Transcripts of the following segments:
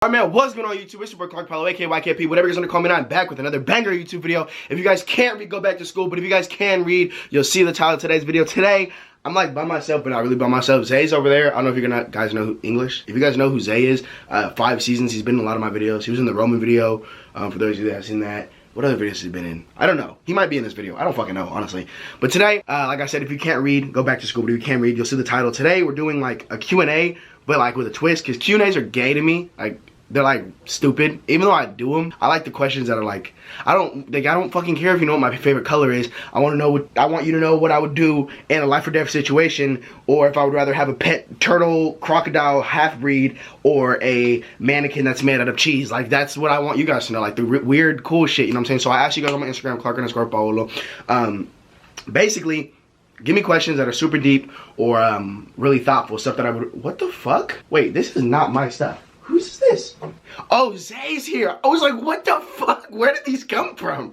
Alright man, what's going on YouTube? It's your boy Clark Paulo, aka YKP, whatever you're gonna call me now. I'm back with another banger YouTube video. If you guys can't read, go back to school, but if you guys can read, you'll see the title of today's video. Today, I'm like by myself, but not really by myself. Zay's over there. I don't know if you're guys know English. If you guys know who Zay is, 5 seasons, he's been in a lot of my videos. He was in the Roman video, for those of you that have seen that. What other videos has he been in? I don't know. He might be in this video. I don't fucking know, honestly. But today, like I said, if you can't read, go back to school. But if you can't read, you'll see the title. Today, we're doing like a Q&A, but like with a twist, because Q&As are gay to me. Like, they're like stupid. Even though I do them, I like the questions that are like, I don't fucking care if you know what my favorite color is. I want you to know what I would do in a life or death situation, or if I would rather have a pet turtle, crocodile, half-breed, or a mannequin that's made out of cheese. Like, that's what I want you guys to know, like the weird, cool shit, you know what I'm saying? So I asked you guys on my Instagram, Clark_Paulo. Basically, give me questions that are super deep or really thoughtful, stuff that I would, what the fuck? Wait, this is not my stuff. Who's this? Oh, Zay's here. I was like, what the fuck? Where did these come from?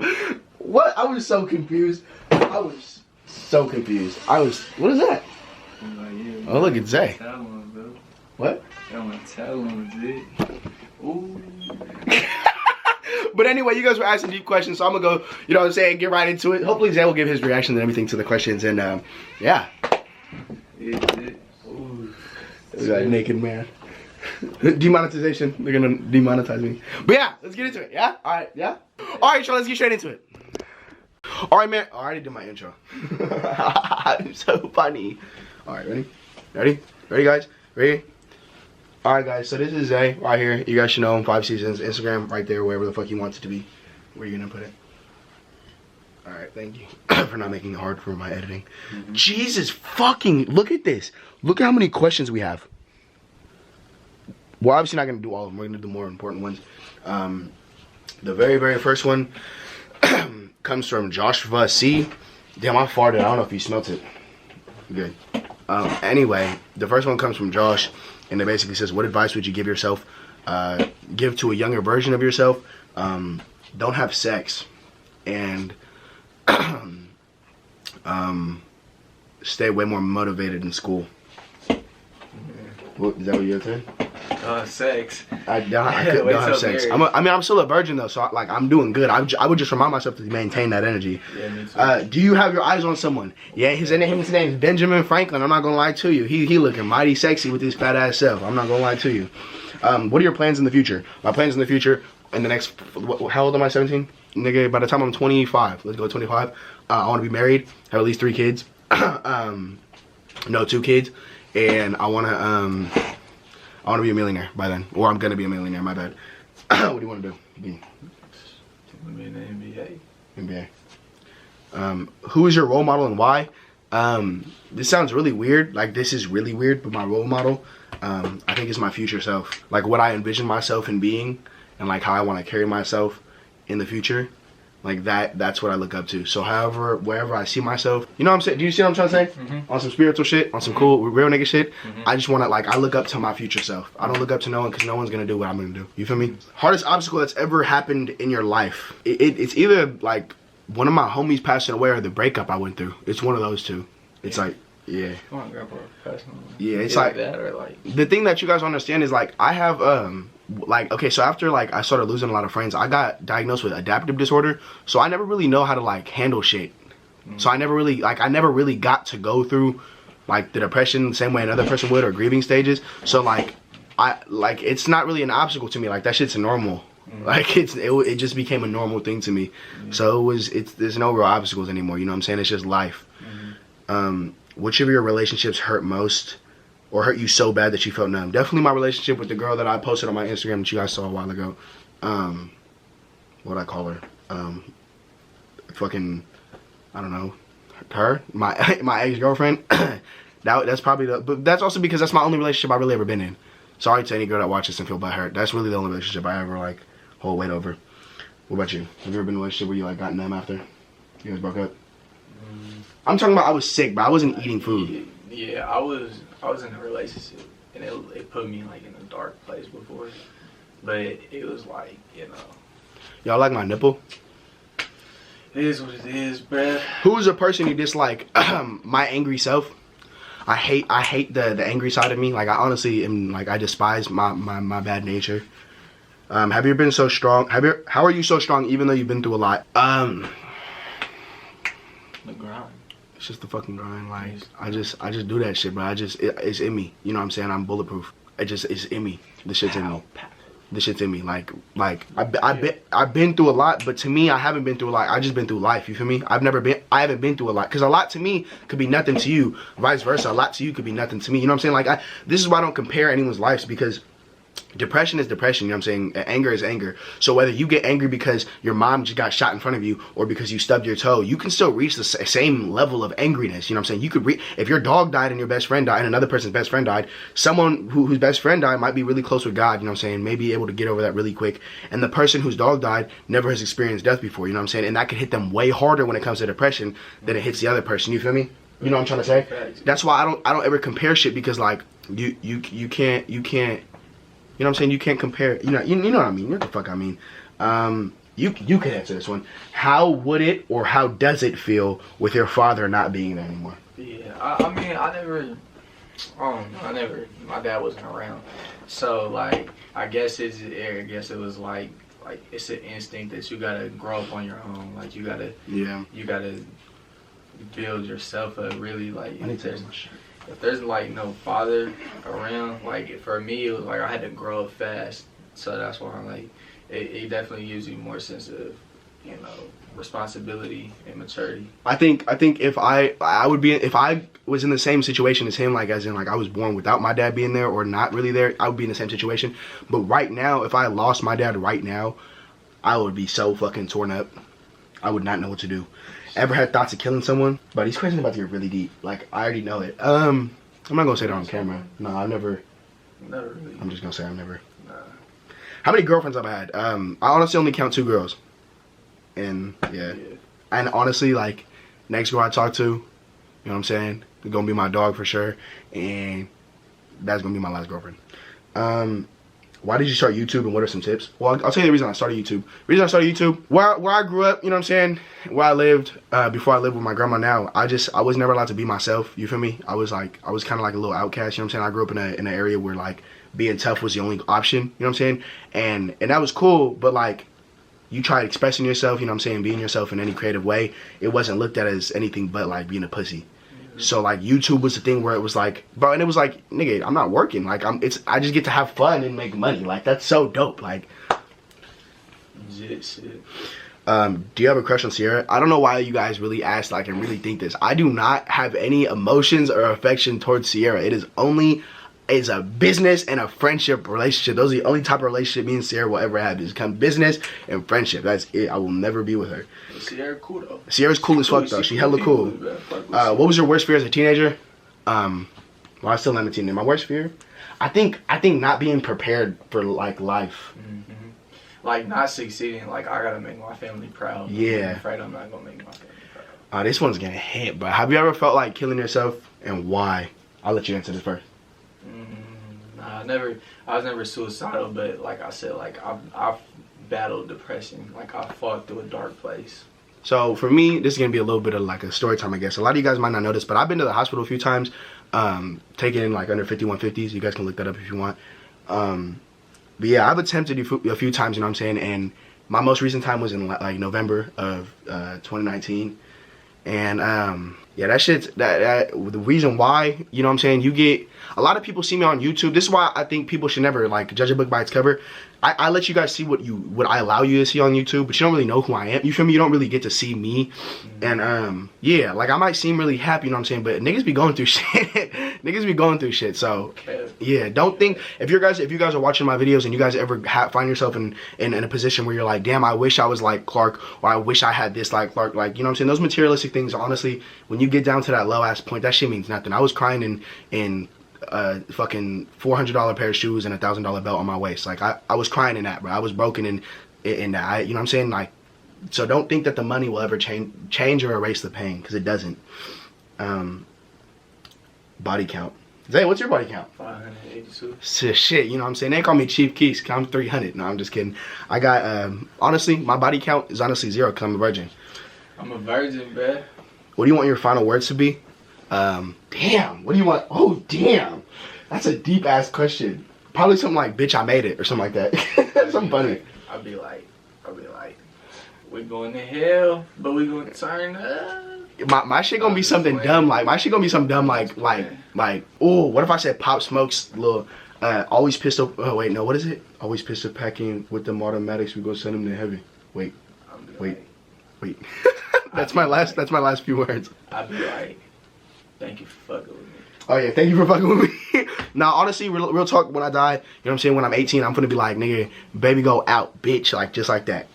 What? I was so confused. I was so confused. What is that? Oh, look, it's Zay. What? Ooh. But anyway, you guys were asking deep questions, so I'm gonna go, you know what I'm saying, get right into it. Hopefully Zay will give his reaction and everything to the questions, and yeah. Ooh. Look at that naked man. Demonetization. They're gonna demonetize me. But yeah, let's get into it. Yeah? Alright, yeah? Alright, so let's get straight into it. Alright, man. I already did my intro. I'm so funny. Alright, ready? Ready? Ready, guys? Ready? Alright, guys. So this is Zay right here. You guys should know him. 5 seasons. Instagram right there, wherever the fuck he wants it to be. Where are you gonna put it? Alright, thank you for not making it hard for my editing. Jesus fucking, look at this. Look at how many questions we have. We're obviously not going to do all of them. We're going to do the more important ones. The very, very first one comes from Joshua C. Damn, I farted. I don't know if you smelt it. Good. Anyway, the first one comes from Josh, and it basically says, what advice would you give yourself, give to a younger version of yourself? Don't have sex. And stay way more motivated in school. What, is that what you're saying? Sex. I don't have sex. I'm still a virgin though, so I'm doing good. I would just remind myself to maintain that energy. Yeah, me too. Do you have your eyes on someone? Yeah, his name is Benjamin Franklin. I'm not gonna lie to you. He looking mighty sexy with his fat ass self. I'm not gonna lie to you. What are your plans in the future? My plans in the future, in the next, how old am I? 17? Nigga, by the time I'm 25, let's go 25. I want to be married, have at least 3 kids. No, 2 kids, and I want to be a millionaire by then. Or I'm going to be a millionaire, my bad. What do you want to do? Be in the NBA. NBA. Who is your role model and why? This sounds really weird. Like, this is really weird, but my role model, I think is my future self. Like, what I envision myself in being, and like how I want to carry myself in the future. Like that's what I look up to. So wherever I see myself, you know what I'm saying? Do you see what I'm trying to say? On some spiritual shit, on some cool, real nigga shit. I just want to, like, I look up to my future self. I don't look up to no one because no one's going to do what I'm going to do. You feel me? Hardest obstacle that's ever happened in your life. It's either, like, one of my homies passing away or the breakup I went through. It's one of those two. It's like, yeah. Come on, grandpa, yeah, it's like that, or like, the thing that you guys understand is, like, I have, like, okay, so after, like, I started losing a lot of friends, I got diagnosed with adaptive disorder, so I never really know how to, like, handle shit. So I never really got to go through, like, the depression the same way another person would, or grieving stages. So, like, it's not really an obstacle to me. Like, that shit's normal. Like, it just became a normal thing to me. So there's no real obstacles anymore, you know what I'm saying? It's just life. Which of your relationships hurt most, or hurt you so bad that you felt numb? Definitely my relationship with the girl that I posted on my Instagram that you guys saw a while ago. What'd I call her? Fucking, I don't know. Her? My ex-girlfriend. That's probably but that's also because that's my only relationship I've really ever been in. Sorry to any girl that watches and feel butthurt. That's really the only relationship I ever, like, hold weight over. What about you? Have you ever been in a relationship where you, like, got numb after you guys broke up? I'm talking about I was sick, but I wasn't eating food. Yeah, I was in a relationship, and it put me, like, in a dark place before. But it was like, you know. Y'all like my nipple? It is what it is, bruh. Who is a person you dislike? My angry self. I hate the angry side of me. Like, I honestly am, like, I despise my bad nature. Have you been so strong? How are you so strong even though you've been through a lot? The grind. It's just the fucking grind. Like I just do that shit, bro. It's in me. You know what I'm saying? I'm bulletproof. It's in me. The shit's in me. The shit's in me. Like I've been through a lot, but to me, I haven't been through a lot. I just been through life. You feel me? I haven't been through a lot, because a lot to me could be nothing to you. Vice versa, a lot to you could be nothing to me. You know what I'm saying? Like this is why I don't compare anyone's lives, because depression is depression, you know what I'm saying? Anger is anger. So whether you get angry because your mom just got shot in front of you, or because you stubbed your toe, you can still reach the same level of angriness, you know what I'm saying? You could if your dog died and your best friend died and another person's best friend died, someone whose best friend died might be really close with God, you know what I'm saying? Maybe able to get over that really quick. And the person whose dog died never has experienced death before, you know what I'm saying? And that could hit them way harder when it comes to depression than it hits the other person, you feel me? You know what I'm trying to say? That's why I don't ever compare shit, because like you can't you know what I'm saying? You can't compare. You know what I mean. You know what the fuck I mean. You can answer this one. How would it, or how does it feel with your father not being there anymore? Yeah, I mean, I never. My dad wasn't around, so like, I guess it was like it's an instinct that you gotta grow up on your own. Like you gotta build yourself up. Really, like if there's like no father around, like for me, it was like I had to grow up fast. So that's why I'm like, it definitely gives you more sense of, you know, responsibility and maturity. I think if I was in the same situation as him, like as in like I was born without my dad being there or not really there, I would be in the same situation. But right now, if I lost my dad right now, I would be so fucking torn up. I would not know what to do. Ever had thoughts of killing someone? But these questions about to get really deep. Like, I already know it. I'm not gonna say that on camera. No, I've never. Never really. I'm just gonna say I've never. Nah. How many girlfriends have I had? I honestly only count 2 girls. And yeah. And honestly, like, next girl I talk to, you know what I'm saying? It's gonna be my dog for sure. And that's gonna be my last girlfriend. Why did you start YouTube, and what are some tips? Well, I'll tell you the reason I started YouTube. The reason I started YouTube, where I grew up, you know what I'm saying? Where I lived, before I lived with my grandma now, I was never allowed to be myself, you feel me? I was kind of like a little outcast, you know what I'm saying? I grew up in an area where like being tough was the only option, you know what I'm saying? And that was cool, but like, you tried expressing yourself, you know what I'm saying? Being yourself in any creative way, it wasn't looked at as anything but like being a pussy. So like YouTube was the thing where it was like, bro, and it was like, nigga, I'm not working. Like I just get to have fun and make money. Like that's so dope. Like, shit. do you have a crush on Sierra? I don't know why you guys really asked, like, and really think this. I do not have any emotions or affection towards Sierra. It's a business and a friendship relationship. Those are the only type of relationship me and Sierra will ever have. It's become business and friendship. That's it. I will never be with her. Sierra cool though. Sierra's cool as fuck though. She hella cool. What was your worst fear as a teenager? Well, I still am a teenager. My worst fear? I think not being prepared for like life. Mm-hmm. Like not succeeding. Like I gotta make my family proud. Yeah. I'm afraid I'm not gonna make my family proud. This one's getting hit, but have you ever felt like killing yourself, and why? I'll let you answer this first. Nah, I was never suicidal, but like I said, like I've battled depression. Like I fought through a dark place. So for me, this is gonna be a little bit of like a story time, I guess. A lot of you guys might not know this, but I've been to the hospital a few times, taking like under 5150s. You guys can look that up if you want. But yeah, I've attempted a few times, you know what I'm saying? And my most recent time was in like November of 2019. And yeah, that shit's the reason why, you know what I'm saying, you get a lot of people see me on YouTube. This is why I think people should never like judge a book by its cover. I let you guys see what I allow you to see on YouTube, but you don't really know who I am. You feel me? You don't really get to see me. And yeah, like I might seem really happy, you know what I'm saying, but niggas be going through shit. Niggas be going through shit. So yeah, don't think if you guys are watching my videos and you guys ever find yourself in a position where you're like, damn, I wish I was like Clark, or I wish I had this like Clark, like, you know what I'm saying? Those materialistic things, honestly, when you get down to that low ass point, that shit means nothing. I was crying in fucking $400 pair of shoes and $1,000 belt on my waist. Like I was crying in that, bro. I was broken in that. You know what I'm saying? Like, so don't think that the money will ever change or erase the pain, because it doesn't. Body count. Zay, what's your body count? 582. Shit, you know what I'm saying? They call me Chief Keys, cause I'm 300. No, I'm just kidding. I got honestly, my body count is honestly 0, cause I'm a virgin. I'm a virgin, bruh. What do you want your final words to be? Damn, what do you want? Oh, damn. That's a deep ass question. Probably something like, bitch, I made it, or something like that. Something funny. I'll be like, we're going to hell, but we're going to turn up. My shit gonna be something dumb, like, ooh, what if I said Pop Smoke's little, always pistol, oh wait, no, what is it? Always pistol packing with them automatics, we gonna send them to heaven. Wait. That's my last few words. I'll be like, thank you for fucking with me. Oh yeah, thank you for fucking with me. Nah, honestly, real talk, when I die, you know what I'm saying, when I'm 18, I'm gonna be like, nigga, baby go out, bitch, like, just like that.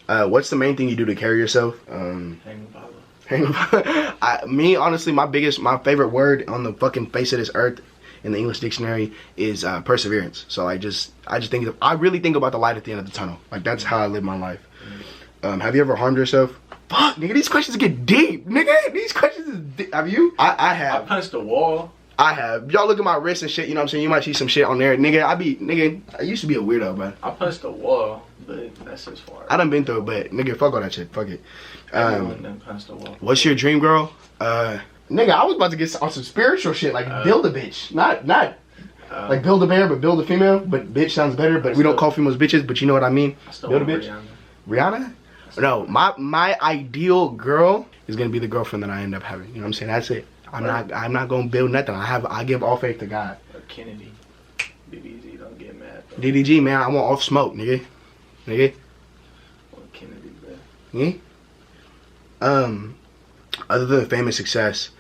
What's the main thing you do to carry yourself? Hang with Me, honestly, my favorite word on the fucking face of this earth in the English dictionary is perseverance. So I really think about the light at the end of the tunnel. Like, that's how I live my life. Have you ever harmed yourself? Fuck, nigga, these questions get deep, nigga. These questions is deep. Have you? I have. I punched a wall. I have. Y'all look at my wrist and shit, you know what I'm saying? You might see some shit on there. Nigga, I used to be a weirdo, bro. I punched a wall, but that's as far. I done been through it, but nigga, fuck all that shit. Fuck it. Everyone done punched a wall. What's your dream girl? Nigga, I was about to get on some spiritual shit, like build a bitch. Not like build a bear, but build a female. But bitch sounds better, but we don't call females bitches, but you know what I mean? Build a bitch. Rihanna? No, my ideal girl is gonna be the girlfriend that I end up having. You know what I'm saying? That's it. I'm not gonna build nothing. I give all faith to God. Or Kennedy. DDG, don't get mad. Bro. DDG, man, I want off smoke, nigga. Or Kennedy, bro. Yeah. Other than fame and success,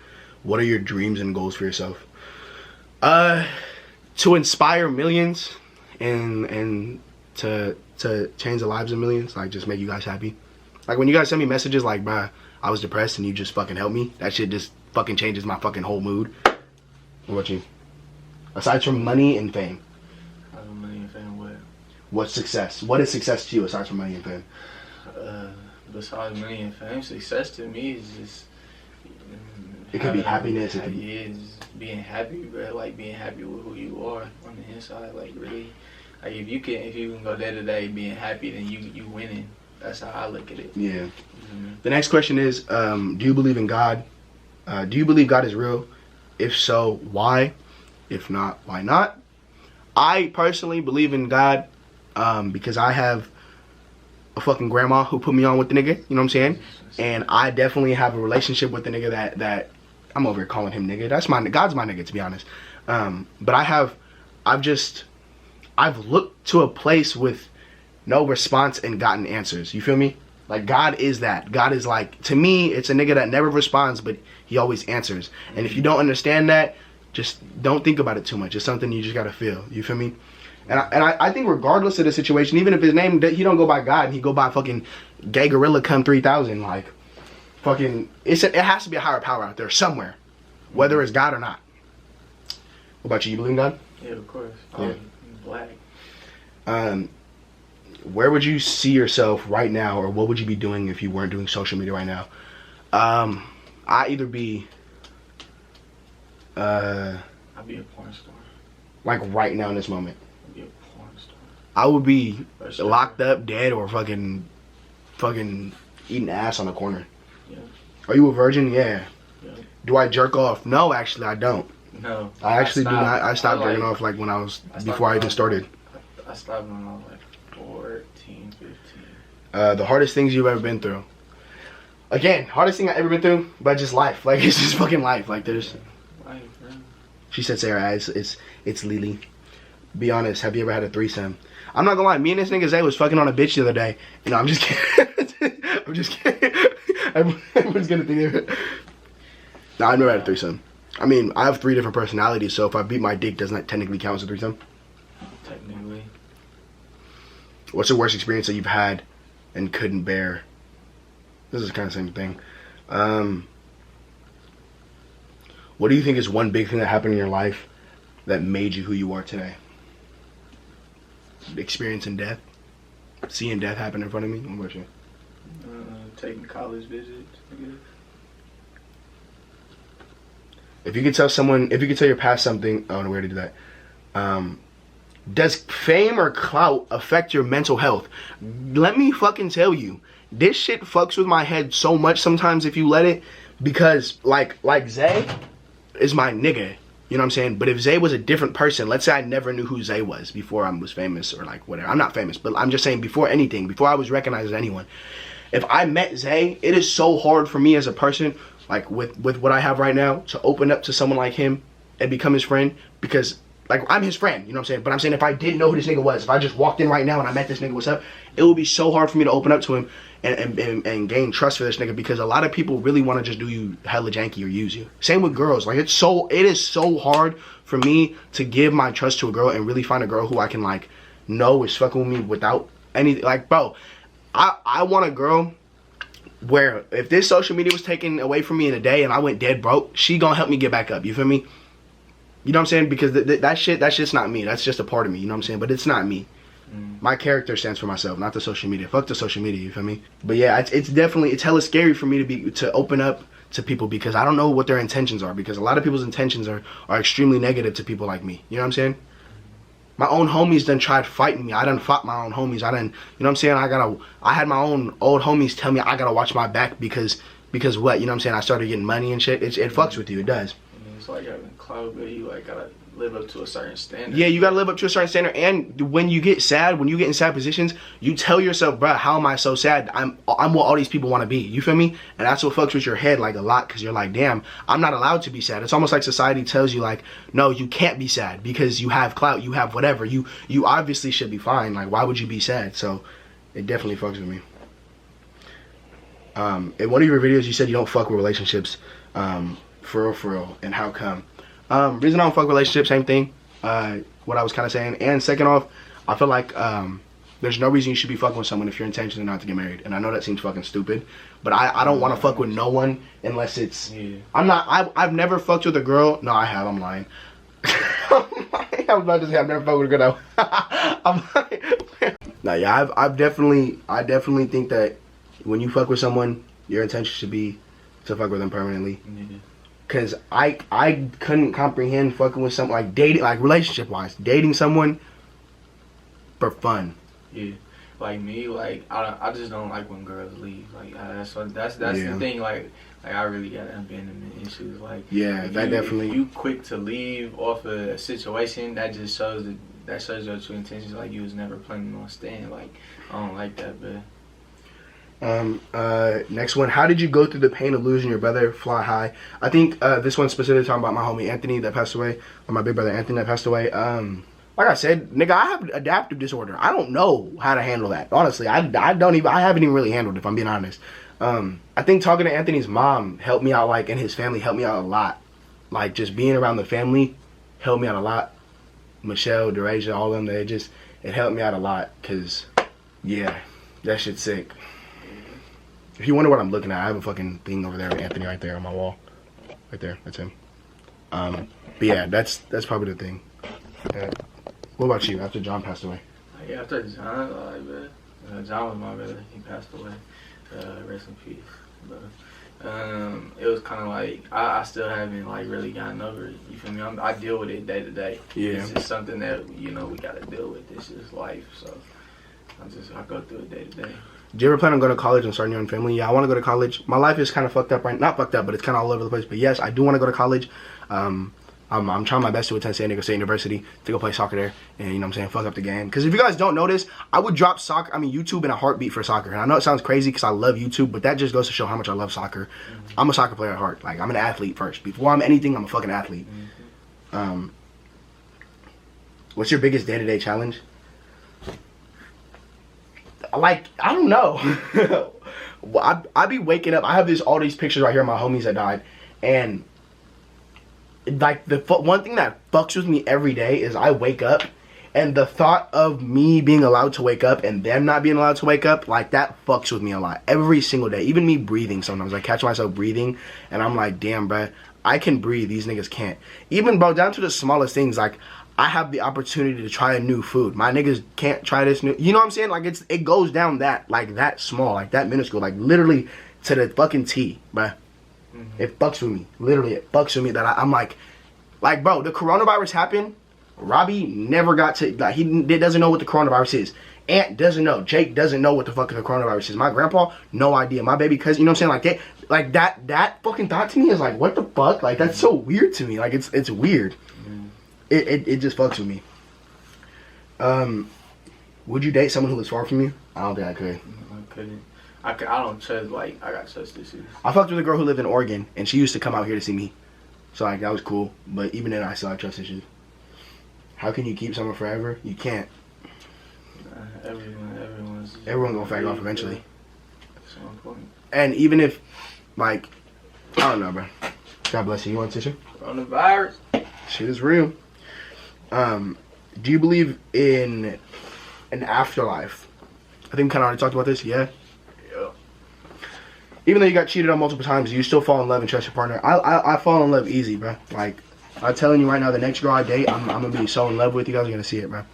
what are your dreams and goals for yourself? To inspire millions and to change the lives of millions, like just make you guys happy. Like when you guys send me messages like, bruh, I was depressed and you just fucking helped me, that shit just fucking changes my fucking whole mood. What about you? Aside from money and fame. Money and fame, what? What's success? What is success to you aside from money and fame? Besides money and fame, success to me is just... It could be happiness. It is being happy, bro. Like being happy with who you are on the inside. Like really, like if you can go day to day being happy, then you winning. That's how I look at it. Yeah. Mm-hmm. The next question is, do you believe in God? Do you believe God is real? If so, why? If not, why not? I personally believe in God because I have a fucking grandma who put me on with the nigga. You know what I'm saying? And I definitely have a relationship with the nigga that I'm over here calling him nigga. God's my nigga, to be honest. But I've looked to a place with no response and gotten answers. You feel me? Like God is that. God is like, to me, it's a nigga that never responds, but he always answers. And if you don't understand that, just don't think about it too much. It's something you just gotta feel. You feel me? And I think regardless of the situation, even if his name, he don't go by God, and he go by fucking Gay Gorilla Come 3000, like, fucking, it has to be a higher power out there somewhere, whether it's God or not. What about you? You believe in God? Yeah, of course. Yeah. Black. Where would you see yourself right now, or what would you be doing if you weren't doing social media right now? I'd either be... I'd be a porn star. Like right now in this moment. I'd be a porn star. I would be locked up, dead, or fucking eating ass on the corner. Yeah. Are you a virgin? Yeah. Yeah. Do I jerk off? No, actually, I don't. No. I actually do not. I stopped jerking off like when before I even started. I stopped when I was like 14, 15. The hardest things you've ever been through. Again, hardest thing I ever been through, but just life. Like, it's just fucking life. Like, there's... Life, bro. She said, Sarah, it's Lily. Be honest, have you ever had a threesome? I'm not gonna lie, me and this nigga Zay was fucking on a bitch the other day. You know, I'm just kidding. I'm just kidding. Everyone's gonna think of it. No, I've never had a threesome. I mean, I have 3 different personalities, so if I beat my dick, doesn't that technically count as a threesome? Technically. What's the worst experience that you've had and couldn't bear? This is kind of the same thing. What do you think is one big thing that happened in your life that made you who you are today? Experiencing death? Seeing death happen in front of me? What about you? Taking college visits, I guess. If you could tell your past something, oh no, we already did that. Does fame or clout affect your mental health? Let me fucking tell you, this shit fucks with my head so much sometimes if you let it, because like Zay is my nigga. You know what I'm saying? But if Zay was a different person, let's say I never knew who Zay was before I was famous or like whatever. I'm not famous, but I'm just saying before anything, before I was recognized as anyone. If I met Zay, it is so hard for me as a person, like with what I have right now, to open up to someone like him and become his friend, because like I'm his friend, you know what I'm saying? But I'm saying if I didn't know who this nigga was, if I just walked in right now and I met this nigga, what's up? It would be so hard for me to open up to him and gain trust for this nigga, because a lot of people really want to just do you hella janky or use you. Same with girls. Like it is so hard for me to give my trust to a girl and really find a girl who I can like know is fucking with me without anything. Like, bro, I want a girl where if this social media was taken away from me in a day and I went dead broke, she gonna help me get back up. You feel me? You know what I'm saying? Because that shit's not me. That's just a part of me. You know what I'm saying? But it's not me. My character stands for myself, not the social media. Fuck the social media. You feel me? But yeah, it's definitely, it's hella scary for me to open up to people, because I don't know what their intentions are. Because a lot of people's intentions are extremely negative to people like me. You know what I'm saying? My own homies done tried fighting me. I done fought my own homies. You know what I'm saying? I had my own old homies tell me I gotta watch my back because what? You know what I'm saying? I started getting money and shit. It fucks with you. It does. It's like having clout, but you like gotta live up to a certain standard. Yeah, you gotta live up to a certain standard. And when you get sad, when you get in sad positions, you tell yourself, bruh, how am I so sad? I'm what all these people want to be. You feel me? And that's what fucks with your head like a lot, because you're like, damn, I'm not allowed to be sad. It's almost like society tells you like, no, you can't be sad because you have clout, you have whatever. You obviously should be fine. Like, why would you be sad? So it definitely fucks with me. In one of your videos, you said you don't fuck with relationships. For real, and how come? Reason I don't fuck relationships, same thing, what I was kind of saying. And second off, I feel like there's no reason you should be fucking with someone if your intention is not to get married. And I know that seems fucking stupid, but I don't want to fuck with no one unless it's, I've never fucked with a girl. No, I have, I'm lying. I was about to say I've never fucked with a girl. I'm lying. No, yeah, I definitely think that when you fuck with someone, your intention should be to fuck with them permanently. Cause I couldn't comprehend fucking with someone, like dating, like relationship wise, dating someone for fun. Yeah, like me, like I just don't like when girls leave. Like that's the thing. Like I really got abandonment issues. Like yeah, that definitely. If you quick to leave off a situation, that just shows your true intentions. Like you was never planning on staying. Like I don't like that, but. Next one, how did you go through the pain of losing your brother fly high? I think this one's specifically talking about my homie Anthony that passed away, or my big brother Anthony that passed away. Like I said, nigga, I have adaptive disorder. I don't know how to handle that. Honestly, I haven't even really handled it, if I'm being honest. I think talking to Anthony's mom helped me out, like, and his family helped me out a lot. Like, just being around the family helped me out a lot. Michelle, Derasia, all of them, it helped me out a lot, cause yeah, that shit's sick. If you wonder what I'm looking at, I have a fucking thing over there with Anthony right there on my wall. Right there, that's him. But yeah, that's probably the thing. What about you, after John passed away? Yeah, after John, John was my brother. He passed away. Rest in peace. But it was kind of like, I still haven't like really gotten over it. You feel me? I deal with it day to day. Yeah. It's just something that, we got to deal with. This is life, so I go through it day to day. Do you ever plan on going to college and starting your own family? Yeah, I want to go to college. My life is kind of fucked up not fucked up, but it's kind of all over the place. But yes, I do want to go to college. I'm trying my best to attend San Diego State University to go play soccer there. And, you know what I'm saying, fuck up the game. Because if you guys don't notice, I would drop YouTube in a heartbeat for soccer. And I know it sounds crazy because I love YouTube, but that just goes to show how much I love soccer. Mm-hmm. I'm a soccer player at heart. Like, I'm an athlete first. Before I'm anything, I'm a fucking athlete. Mm-hmm. What's your biggest day-to-day challenge? Like, I don't know. I be waking up. I have all these pictures right here of my homies that died. And, like, the one thing that fucks with me every day is I wake up. And the thought of me being allowed to wake up and them not being allowed to wake up, like, that fucks with me a lot. Every single day. Even me breathing sometimes. I catch myself breathing. And I'm like, damn, bruh. I can breathe. These niggas can't. Even, bro, down to the smallest things. Like, I have the opportunity to try a new food. My niggas can't try this new. You know what I'm saying? Like, it goes down that small, like that minuscule, like literally to the fucking T, bruh. Mm-hmm. It fucks with me. Literally, it fucks with me that I'm like, bro, the coronavirus happened. Robbie never got to, like, he doesn't know what the coronavirus is. Aunt doesn't know. Jake doesn't know what the fuck the coronavirus is. My grandpa, no idea. My baby cousin, you know what I'm saying? Like, Like that fucking thought to me is like, what the fuck? Like that's so weird to me. Like it's weird. It just fucks with me. Would you date someone who lives far from you? I don't think I could. I couldn't. I don't trust, like, I got trust issues. I fucked with a girl who lived in Oregon, and she used to come out here to see me. So, like, that was cool. But even then, I still have trust issues. How can you keep someone forever? You can't. Everyone's gonna fag off eventually. At some point. And even if, like, I don't know, bro. God bless you. You want tissue? Coronavirus. Shit is real. Do you believe in an afterlife? I think we kind of already talked about this. Yeah. Yeah. Even though you got cheated on multiple times, you still fall in love and trust your partner. I fall in love easy, bro. Like, I'm telling you right now, the next girl I date, I'm gonna be so in love with. You guys are gonna see it, bro.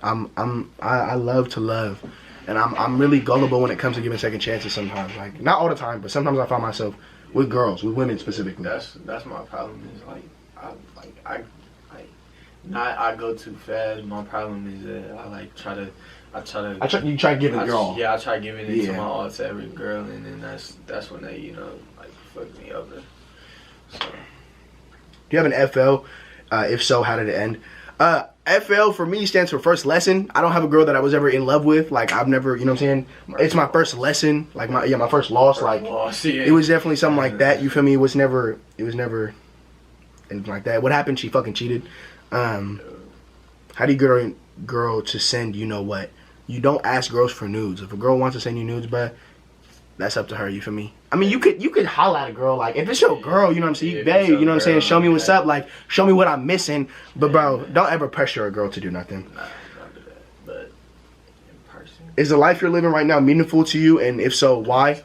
I love to love, and I'm really gullible when it comes to giving second chances. Sometimes, like not all the time, but sometimes I find myself with girls, with women specifically. That's my problem. Is I go too fast. My problem is that you try to give it your all. Yeah, I try giving it to my all to every girl, and then that's when they like fuck me over. So. Do you have an FL? If so, how did it end? FL for me stands for first lesson. I don't have a girl that I was ever in love with. Like I've never, you know what I'm saying? It's my first lesson. Like my first loss. Like it was definitely something like that. You feel me? It was never anything like that. What happened? She fucking cheated. How do you get a girl to send you know what? You don't ask girls for nudes. If a girl wants to send you nudes, bruh, that's up to her. You feel me? I mean, you could holla at a girl like if it's your girl, you know what I'm saying? Babe, you know what I'm saying? Show me what's up, like show me what I'm missing. But bro, don't ever pressure a girl to do nothing. Nah, don't do that. But in person. Is the life you're living right now meaningful to you? And if so, why?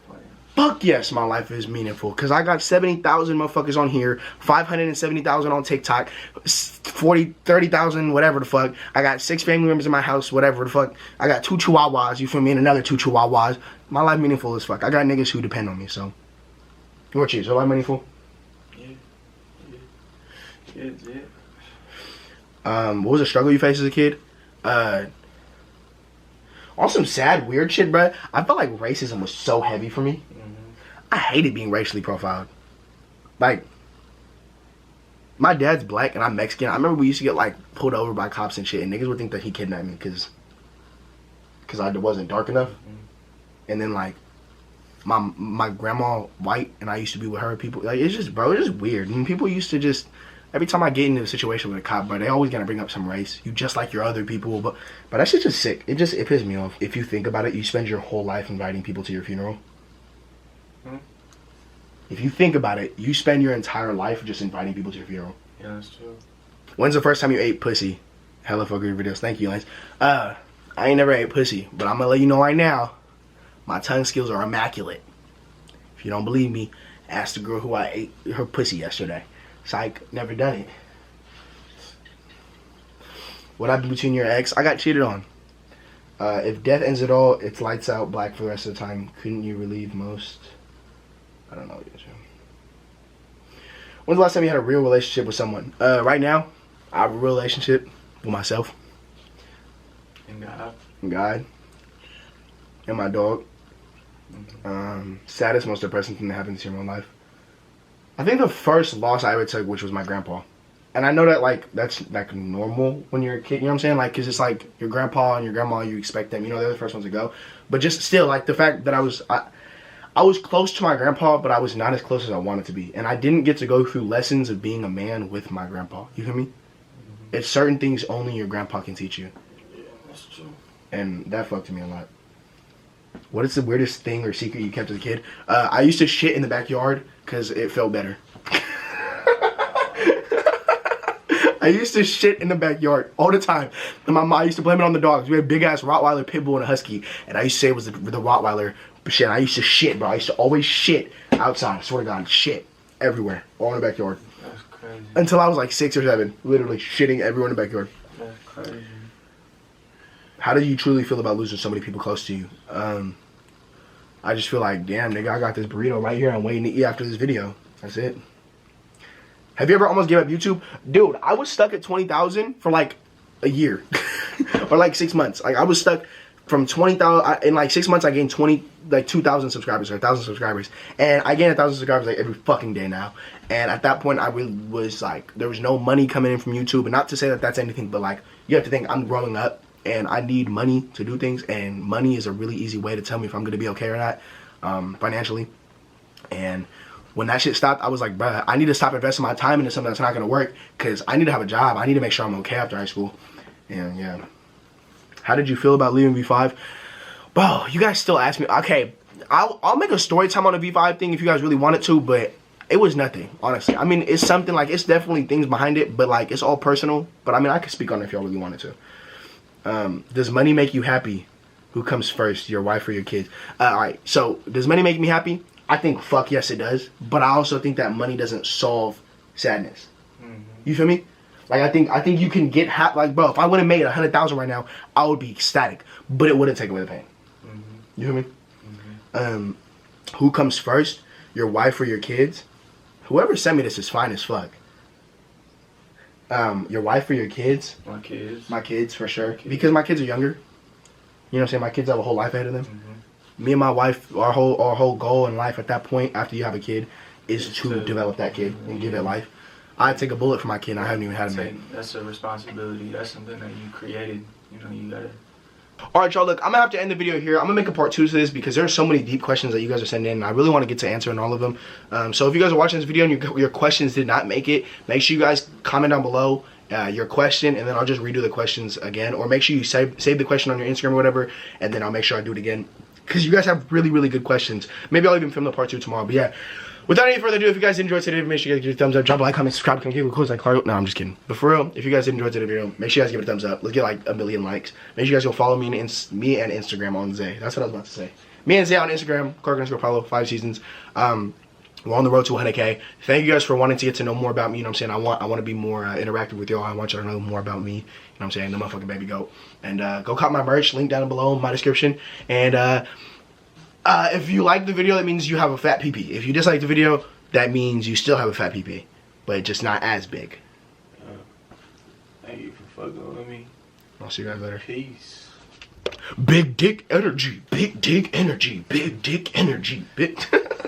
Fuck yes, my life is meaningful. Cause I got 70,000 motherfuckers on here, 570,000 on TikTok, 30,000, whatever the fuck. I got 6 family members in my house, whatever the fuck. I got 2 chihuahuas, you feel me, and another 2 chihuahuas. My life meaningful as fuck. I got niggas who depend on me, so. What you? Is your life meaningful? Yeah. What was a struggle you faced as a kid? On some sad, weird shit, bruh. I felt like racism was so heavy for me. I hated being racially profiled. Like, my dad's black and I'm Mexican. I remember we used to get, like, pulled over by cops and shit, and niggas would think that he kidnapped me because I wasn't dark enough. And then, like, my grandma white, and I used to be with her. People, like, it's just weird. And people used to just, every time I get into a situation with a cop, bro, they always gotta bring up some race. You just like your other people, but that shit's just sick. It pisses me off. If you think about it, you spend your whole life inviting people to your funeral. If you think about it, you spend your entire life just inviting people to your funeral. Yeah, that's true. When's the first time you ate pussy? Hella fucking videos. Thank you, Lance. I ain't never ate pussy, but I'm gonna let you know right now, my tongue skills are immaculate. If you don't believe me, ask the girl who I ate her pussy yesterday. Psych, never done it. What happened between your ex? I got cheated on. If death ends it all, it's lights out, black for the rest of the time. Couldn't you relieve most? I don't know. When's the last time you had a real relationship with someone? Right now, I have a real relationship with myself. And God. And God. And my dog. Saddest, most depressing thing that happened to me in my life. I think the first loss I ever took, which was my grandpa. And I know that, like, that's, like, normal when you're a kid, you know what I'm saying? Like, because it's, like, your grandpa and your grandma, you expect them, you know, they're the first ones to go. But just still, like, the fact that I was close to my grandpa, but I was not as close as I wanted to be. And I didn't get to go through lessons of being a man with my grandpa. You feel me? It's certain things only your grandpa can teach you. Yeah, that's true. And that fucked me a lot. What is the weirdest thing or secret you kept as a kid? I used to shit in the backyard because it felt better. I used to shit in the backyard all the time. And my mom used to blame it on the dogs. We had big ass Rottweiler, Pitbull, and a Husky. And I used to say it was the Rottweiler. But shit, I used to shit, bro. I used to always shit outside. I swear to God, shit everywhere. All in the backyard. That's crazy. Until I was like 6 or 7. Literally shitting everywhere in the backyard. That's crazy. How do you truly feel about losing so many people close to you? I just feel like, damn, nigga, I got this burrito right here. I'm waiting to eat after this video. That's it. Have you ever almost gave up YouTube? Dude, I was stuck at 20,000 for like a year. Or like 6 months. Like, I was stuck from 20,000 in like 6 months. I gained 2,000 subscribers or 1,000 subscribers, and I gain 1,000 subscribers like every fucking day now. And at that point, I really was like, there was no money coming in from YouTube. And not to say that that's anything, but like, you have to think I'm growing up and I need money to do things, and money is a really easy way to tell me if I'm gonna be okay or not, financially. And when that shit stopped, I was like, bruh, I need to stop investing my time into something that's not gonna work, because I need to have a job. I need to make sure I'm okay after high school. And yeah. How did you feel about leaving V5? Bro, you guys still ask me. Okay, I'll make a story time on the V5 thing if you guys really wanted to, but it was nothing, honestly. I mean, it's something like, it's definitely things behind it, but like, it's all personal. But I mean, I could speak on it if y'all really wanted to. Does money make you happy? Who comes first, your wife or your kids? Alright, so does money make me happy? I think fuck yes it does. But I also think that money doesn't solve sadness. You feel me? Like, I think you can get happy. Like, bro, if I would have made 100,000 right now, I would be ecstatic. But it wouldn't take away the pain. You feel me? Who comes first, your wife or your kids? Whoever sent me this is fine as fuck. Your wife or your kids? My kids. My kids, for sure. Because my kids are younger. You know what I'm saying? My kids have a whole life ahead of them. Me and my wife, our whole goal in life at that point, after you have a kid, is to develop that kid and give it life. I'd take a bullet for my kid and I haven't even had him yet. That's a responsibility. That's something that you created. You know, you gotta... Alright, y'all, look, I'm gonna have to end the video here. I'm gonna make a part 2 to this because there's so many deep questions that you guys are sending in, and I really want to get to answering all of them. So if you guys are watching this video and your questions did not make it, make sure you guys comment down below your question, and then I'll just redo the questions again. Or make sure you save the question on your Instagram or whatever, and then I'll make sure I do it again, because you guys have really, really good questions. Maybe I'll even film the part 2 tomorrow. But yeah, without any further ado, if you guys enjoyed today's video, make sure you guys give it a thumbs up, drop a like, comment, subscribe, come give it a close like Clark. No, I'm just kidding. But for real, if you guys enjoyed today's video, make sure you guys give it a thumbs up. Let's get like 1 million likes. Make sure you guys go follow me and Instagram on Zay. That's what I was about to say. Me and Zay on Instagram, Clark_Paulo, 5 seasons. We're on the road to 100K. Thank you guys for wanting to get to know more about me. You know what I'm saying? I want to be more interactive with y'all. I want y'all to know more about me. You know what I'm saying? The motherfucking baby goat. And go cop my merch. Link down below in my description. And if you like the video, that means you have a fat PP. If you dislike the video, that means you still have a fat PP, but just not as big. Thank you for fucking with me. I'll see you guys later. Peace. Big dick energy. Big dick energy. Big dick energy. Big